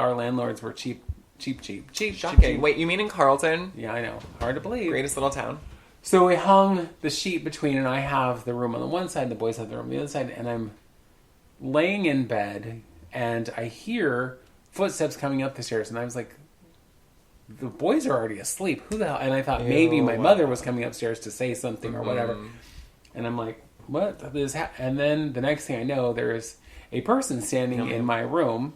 our landlords were cheap. Shocking. Wait, you mean in Carlton? Yeah, I know. Hard to believe. Greatest little town. So we hung the sheet between, and I have the room on the one side, and the boys have the room on the other side, and I'm laying in bed, and I hear footsteps coming up the stairs, and I was like, the boys are already asleep. Who the hell? And I thought maybe my mother was coming upstairs to say something or whatever. And I'm like, what is and then the next thing I know, there is a person standing in my room.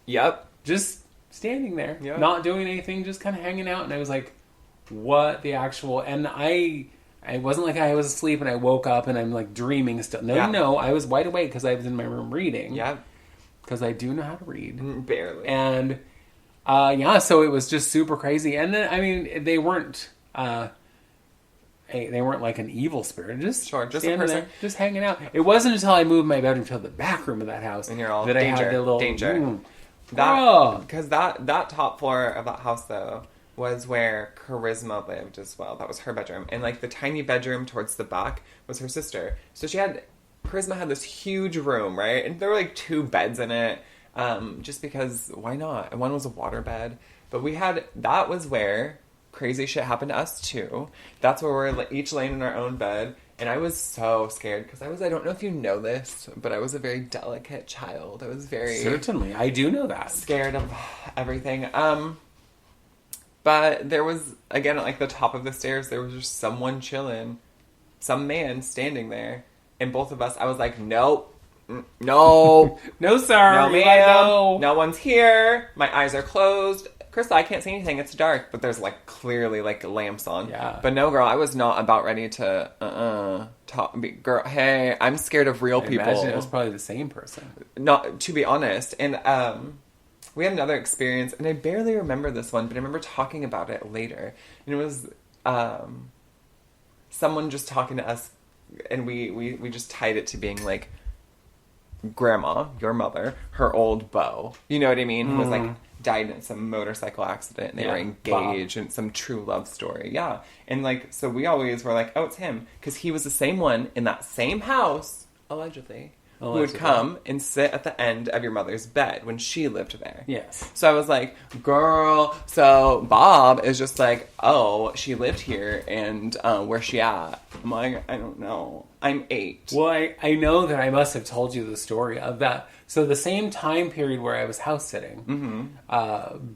Yep. Just standing there, not doing anything, just kind of hanging out. And I was like, what the actual... And I wasn't like I was asleep and I woke up and I'm like dreaming still. No, I was wide awake because I was in my room reading. Yeah. Because I do know how to read. Barely. And, so it was just super crazy. And then, I mean, they weren't like an evil spirit. Just a person. There, just hanging out. It wasn't until I moved my bedroom to the back room of that house and you're all that danger, I had the little... danger. Because that top floor of that house, though, was where Charisma lived as well. That was her bedroom. And, like, the tiny bedroom towards the back was her sister. So Charisma had this huge room, right? And there were, like, 2 beds in it. Just because, why not? And one was a water bed. But that was where crazy shit happened to us, too. That's where we're each laying in our own bed. And I was so scared because I don't know if you know this, but I was a very delicate child. I was very... Certainly, I do know that. Scared of everything. But there was, again, at like the top of the stairs, there was just someone chilling. Some man standing there. And both of us, I was like, nope. No. No, sir. No, ma'am. No one's here. My eyes are closed. Krista, I can't see anything. It's dark. But there's, like, clearly, like, lamps on. Yeah. But no, girl, I was not about ready to, girl, hey, I'm scared of real people. I imagine it was probably the same person. Not, to be honest. And, we had another experience, and I barely remember this one, but I remember talking about it later. And it was, someone just talking to us, and we just tied it to being, like, Grandma, your mother, her old beau. You know what I mean? Who was, like, died in some motorcycle accident and they were engaged and some true love story. Yeah. And like, so we always were like, oh, it's him. Because he was the same one in that same house, allegedly, who would come and sit at the end of your mother's bed when she lived there. Yes. So I was like, girl, so Bob is just like, oh, she lived here and where's she at? I'm like, I don't know. I'm 8. Well, I know that I must have told you the story of that. So the same time period where I was house sitting,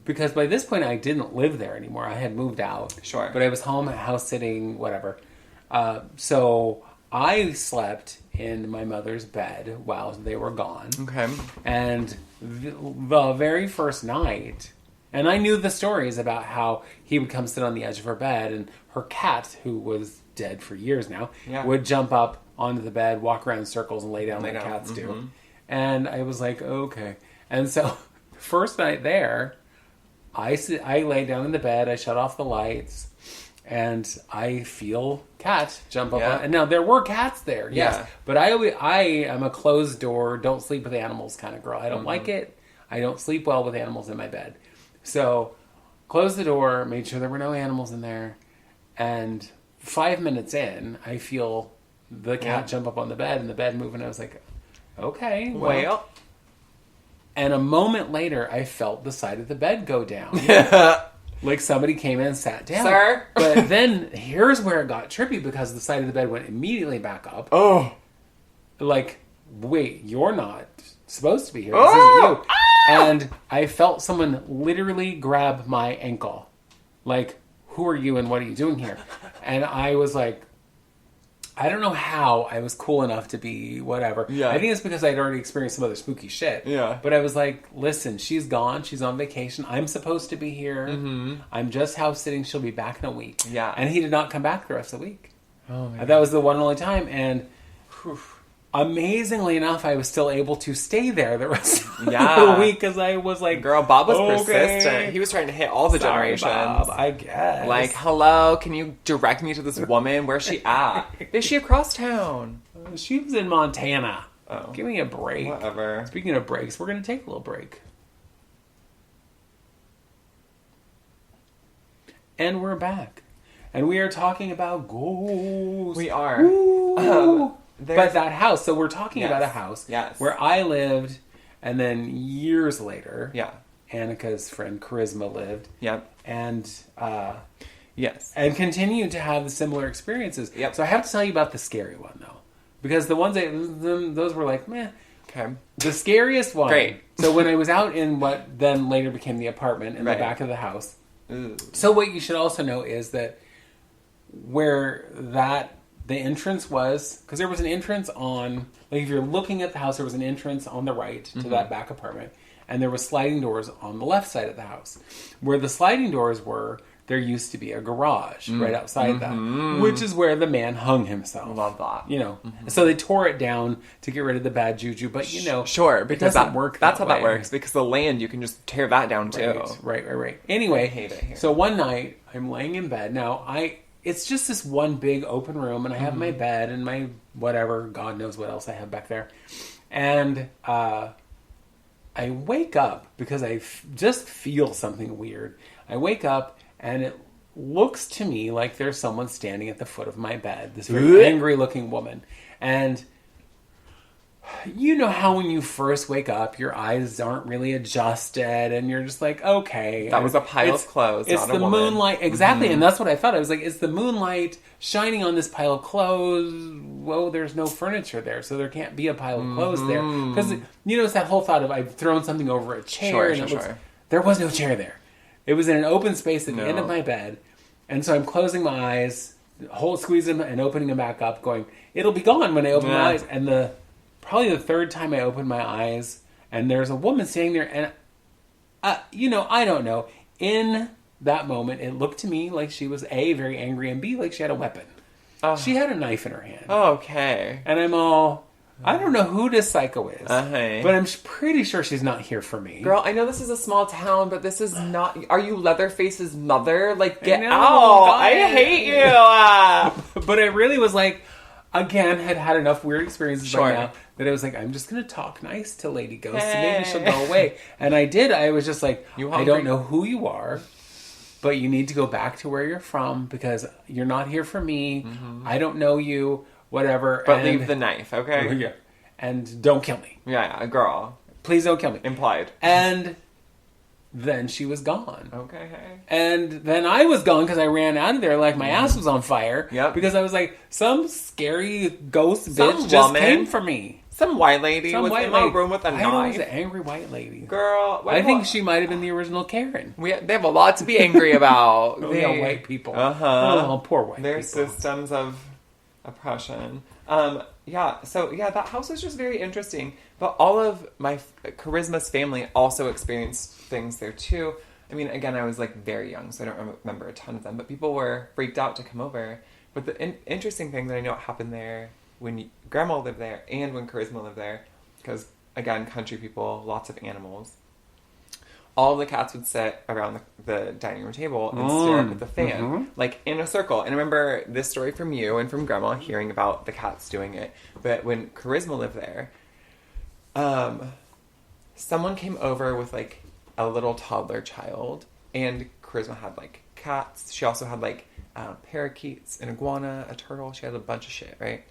because by this point I didn't live there anymore. I had moved out. Sure. But I was home, house sitting, whatever. So I slept in my mother's bed while they were gone. Okay. And the very first night, and I knew the stories about how he would come sit on the edge of her bed, and her cat, who was dead for years now, would jump up onto the bed, walk around in circles, and lay down like cats do. And I was like, okay. And so, first night there, I lay down in the bed, I shut off the lights, and I feel cat jump up. And now, there were cats there, yes. But I am a closed door, don't sleep with animals kind of girl. I don't like it. I don't sleep well with animals in my bed. So, closed the door, made sure there were no animals in there, and 5 minutes in, I feel the cat jump up on the bed, and the bed move, and I was like, okay, well. And a moment later, I felt the side of the bed go down. Like somebody came in and sat down. Sir? But then, here's where it got trippy, because the side of the bed went immediately back up. Oh. Like, wait, you're not supposed to be here. This isn't you. And I felt someone literally grab my ankle. Like, who are you and what are you doing here? And I was like, I don't know how I was cool enough to be whatever. Yeah. I think it's because I'd already experienced some other spooky shit. Yeah. But I was like, listen, she's gone. She's on vacation. I'm supposed to be here. I'm just house sitting. She'll be back in a week. Yeah. And he did not come back the rest of the week. Oh my God. That was the one and only time. And amazingly enough, I was still able to stay there the rest of the week, because I was like, girl, Bob was persistent. He was trying to hit all the generations. Bob, I guess. Like, hello, can you direct me to this woman? Where's she at? Is she across town? She was in Montana. Oh. Give me a break. Whatever. Speaking of breaks, we're going to take a little break. And we're back. And we are talking about ghosts. We are. But that house, so we're talking about a house where I lived, and then years later, Annika's friend Charisma lived. Yep. And yes. And continued to have the similar experiences. Yep. So I have to tell you about the scary one, though. Because the ones those were like, meh. Okay. The scariest one. Great. So when I was out in what then later became the apartment in the back of the house. Ooh. So what you should also know is that where the entrance was, because there was an entrance on, like if you're looking at the house, there was an entrance on the right to that back apartment. And there was sliding doors on the left side of the house. Where the sliding doors were, there used to be a garage right outside that, which is where the man hung himself. Love that. You know, so they tore it down to get rid of the bad juju, but you know, sure, because that work. That's how that works. Because the land, you can just tear that down too. Right. Anyway, I hate it here. So one night I'm laying in bed. Now it's just this one big open room, and I have my bed and my whatever. God knows what else I have back there, and I wake up because I just feel something weird. I wake up. And it looks to me like there's someone standing at the foot of my bed. This very angry-looking woman. And you know how when you first wake up, your eyes aren't really adjusted, and you're just like, okay. That was a pile of clothes, it's not the a woman. Moonlight. Exactly, and that's what I thought. I was like, it's the moonlight shining on this pile of clothes. Whoa, there's no furniture there, so there can't be a pile of clothes there. Because, you know, it's that whole thought of I've thrown something over a chair. There was no chair there. It was in an open space at the end of my bed. And so I'm closing my eyes, squeezing them and opening them back up, going, it'll be gone when I open my eyes. And probably the third time I opened my eyes, and there's a woman standing there, and, you know, I don't know. In that moment, it looked to me like she was A, very angry, and B, like she had a weapon. She had a knife in her hand. Okay. And I'm all... I don't know who this psycho is, but I'm pretty sure she's not here for me. Girl, I know this is a small town, but this is not... Are you Leatherface's mother? Like, get out! God. I hate you! But it really was like, again, had enough weird experiences right now that I was like, I'm just going to talk nice to Lady Ghost, and maybe she'll go away. And I did. I was just like, I don't know who you are, but you need to go back to where you're from, because you're not here for me. I don't know you. Whatever. But leave the knife, okay? Yeah. And don't kill me. Yeah, girl. Please don't kill me. Implied. And then she was gone. Okay. And then I was gone because I ran out of there like my ass was on fire. Yep. Because I was like, some scary ghost bitch just came for me. Some white lady was in my room with a knife. I was an angry white lady. Girl. I think she might have been the original Karen. They have a lot to be angry about. White people. Oh, poor white people. Their systems of... oppression. That house was just very interesting. But all of my Charisma's family also experienced things there too. I mean, again, I was like very young, so I don't remember a ton of them. But people were freaked out to come over. But the interesting thing that I know happened there when Grandma lived there and when Charisma lived there, because again, country people, lots of animals. All of the cats would sit around the dining room table and stare up at the fan, like in a circle. And I remember this story from you and from Grandma hearing about the cats doing it. But when Charisma lived there, someone came over with like a little toddler child, and Charisma had like cats. She also had like parakeets, an iguana, a turtle. She had a bunch of shit, right?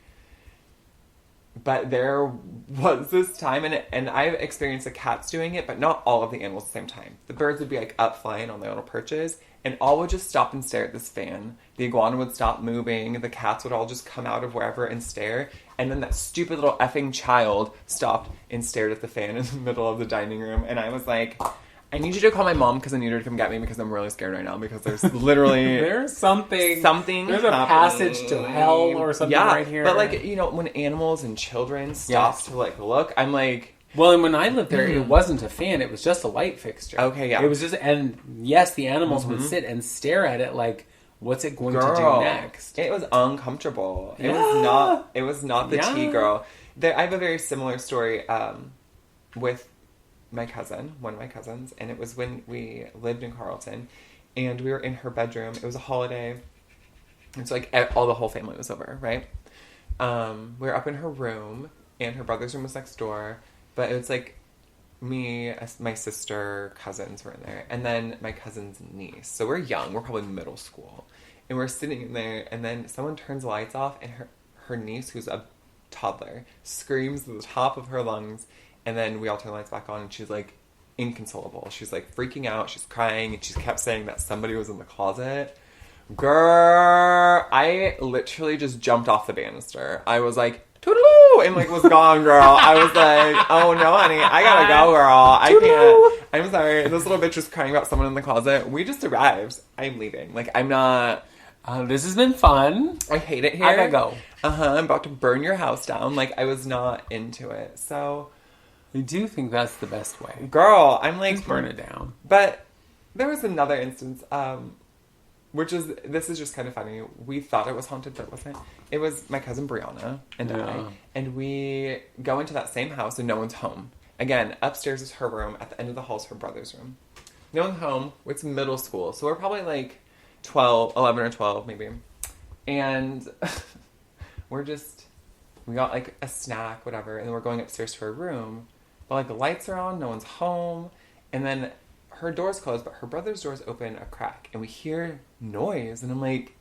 But there was this time, and I've experienced the cats doing it, but not all of the animals at the same time. The birds would be like up flying on their little perches, and all would just stop and stare at this fan. The iguana would stop moving. The cats would all just come out of wherever and stare. And then that stupid little effing child stopped and stared at the fan in the middle of the dining room. And I was like, I need you to call my mom because I need her to come get me because I'm really scared right now because there's literally... there's something There's a passage to hell or something right here. But like, you know, when animals and children stop to like look, I'm like... Well, and when I lived there, it wasn't a fan. It was just a light fixture. Okay, yeah. It was just... And yes, the animals would sit and stare at it like, what's it going to do next? It was uncomfortable. Yeah. It was not the tea girl. I have a very similar story with... one of my cousins, and it was when we lived in Carlton, and we were in her bedroom. It was a holiday, and so like all the whole family was over, right? We were up in her room, and her brother's room was next door, but it was like me, my sister, cousins were in there, and then my cousin's niece. So we're young, we're probably middle school, and we're sitting in there, and then someone turns the lights off, and her niece, who's a toddler, screams at the top of her lungs. And then we all turn the lights back on, and she's like, inconsolable. She's like freaking out. She's crying, and she kept saying that somebody was in the closet. Girl, I literally just jumped off the banister. I was like, toodaloo, and like was gone, girl. I was like, oh no, honey, I gotta go, girl. I can't. I'm sorry. This little bitch was crying about someone in the closet. We just arrived. I'm leaving. Like, I'm not. This has been fun. I hate it here. I gotta go. I'm about to burn your house down. Like, I was not into it. So, I do think that's the best way. Girl, I'm like... Just burn it down. But there was another instance, this is just kind of funny. We thought it was haunted, but it wasn't. It was my cousin Brianna and I. And we go into that same house and no one's home. Again, upstairs is her room. At the end of the hall is her brother's room. No one's home. It's middle school. So we're probably like 11 or 12 maybe. And we got like a snack, whatever. And then we're going upstairs to her room. But like the lights are on, no one's home. And then her door's closed, but her brother's door's open a crack. And we hear noise. And I'm like,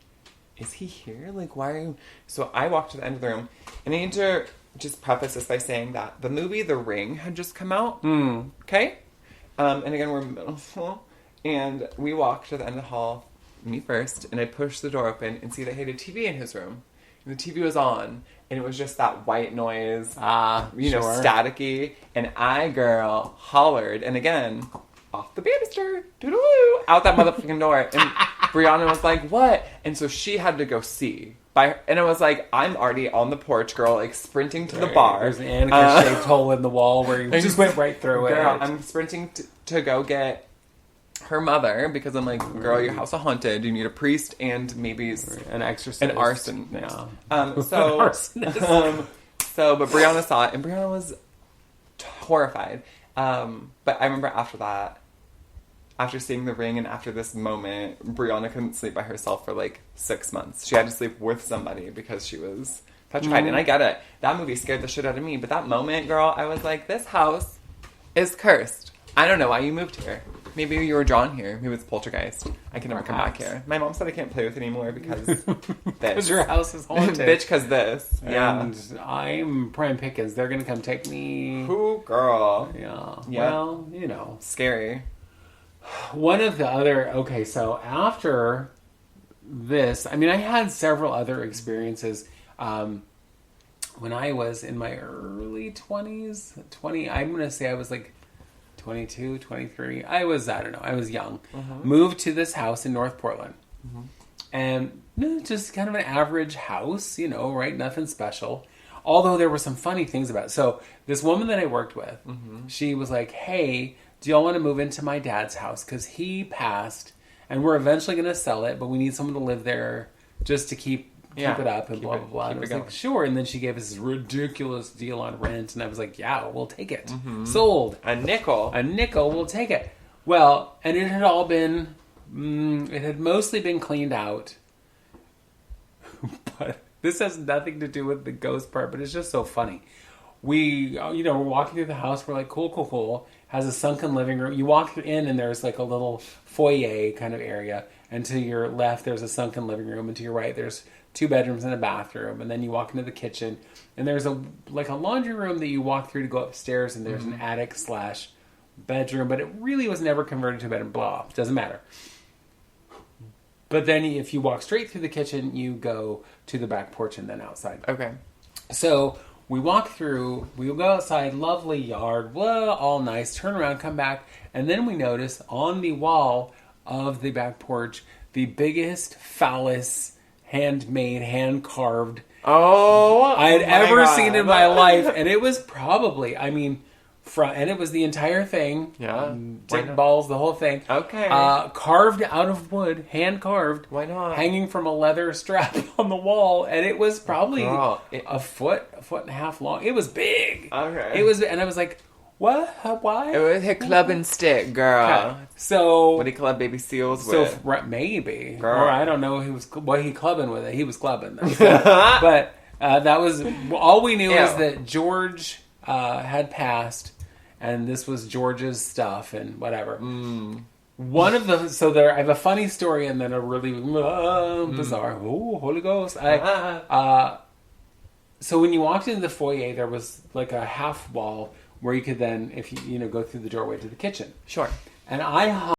is he here? Like, why are you... So I walk to the end of the room. And I need to just preface this by saying that the movie The Ring had just come out. Okay? And again, we're in middle school. And we walk to the end of the hall, me first. And I push the door open and see that he had a TV in his room. And the TV was on. And it was just that white noise. Staticky. And I, girl, hollered. And again... off the banister, doo-doo-doo, out that motherfucking door. And Brianna was like, what? And so she had to go see. And I was like, I'm already on the porch, girl, like sprinting to the bar. There's an Anakin-shaped hole in the wall where you just went right through girl, it. I'm sprinting to go get her mother because I'm like, girl, your house is haunted. You need a priest and maybe an exorcist. An arson. Yeah. But Brianna saw it and Brianna was horrified. But I remember after that, after seeing The Ring and after this moment, Brianna couldn't sleep by herself for like 6 months. She had to sleep with somebody because she was petrified. And I get it. That movie scared the shit out of me. But that moment, girl, I was like, this house is cursed. I don't know why you moved here. Maybe you were drawn here. Maybe it's poltergeist. I can never come back here. My mom said I can't play with it anymore because this. Because your house is haunted. Bitch, because this. Yeah. And I'm prime pickings. They're going to come take me. Who, girl? Yeah. Yeah. Well, you know. Scary. One of the other... Okay, so after this... I mean, I had several other experiences. When I was in my early 20s... I'm going to say I was like 22, 23. I don't know. I was young. Moved to this house in North Portland. And just kind of an average house, right? Nothing special. Although there were some funny things about it. So this woman that I worked with, she was like, hey, do y'all want to move into my dad's house? Because he passed and we're eventually going to sell it, but we need someone to live there just to keep it up and blah, blah, blah. And I was like, sure. And then she gave us this ridiculous deal on rent. And I was like, yeah, we'll take it. Sold. A nickel, we'll take it. Well, and it had all been, it had mostly been cleaned out. But this has nothing to do with the ghost part, but it's just so funny. We're walking through the house. We're like, cool. Has a sunken living room. You walk in and there's like a little foyer kind of area. And to your left, there's a sunken living room. And to your right, there's 2 bedrooms and a bathroom. And then you walk into the kitchen. And there's a laundry room that you walk through to go upstairs. And there's an attic / bedroom. But it really was never converted to a bedroom. Blah. Doesn't matter. But then if you walk straight through the kitchen, you go to the back porch and then outside. Okay. So we walk through, we go outside, lovely yard, blah, all nice, turn around, come back, and then we notice on the wall of the back porch, the biggest phallus, handmade, hand-carved I had ever seen in my life. And it was probably, and it was the entire thing. Yeah. Dick balls, the whole thing. Okay. Carved out of wood, hand carved. Why not? Hanging from a leather strap on the wall. And it was probably a foot and a half long. It was big. Okay. And I was like, what? Why? It was a club and stick, girl. Okay. So. What do you club baby seals with? Maybe. Girl. Or I don't know what he clubbing with it. He was clubbing them. But that was, all we knew is that George had passed. And this was George's stuff and whatever. One of the... I have a funny story and then a really bizarre... Oh, Holy Ghost. So when you walked into the foyer, there was like a half wall where you could then, if you go through the doorway to the kitchen. Sure. And I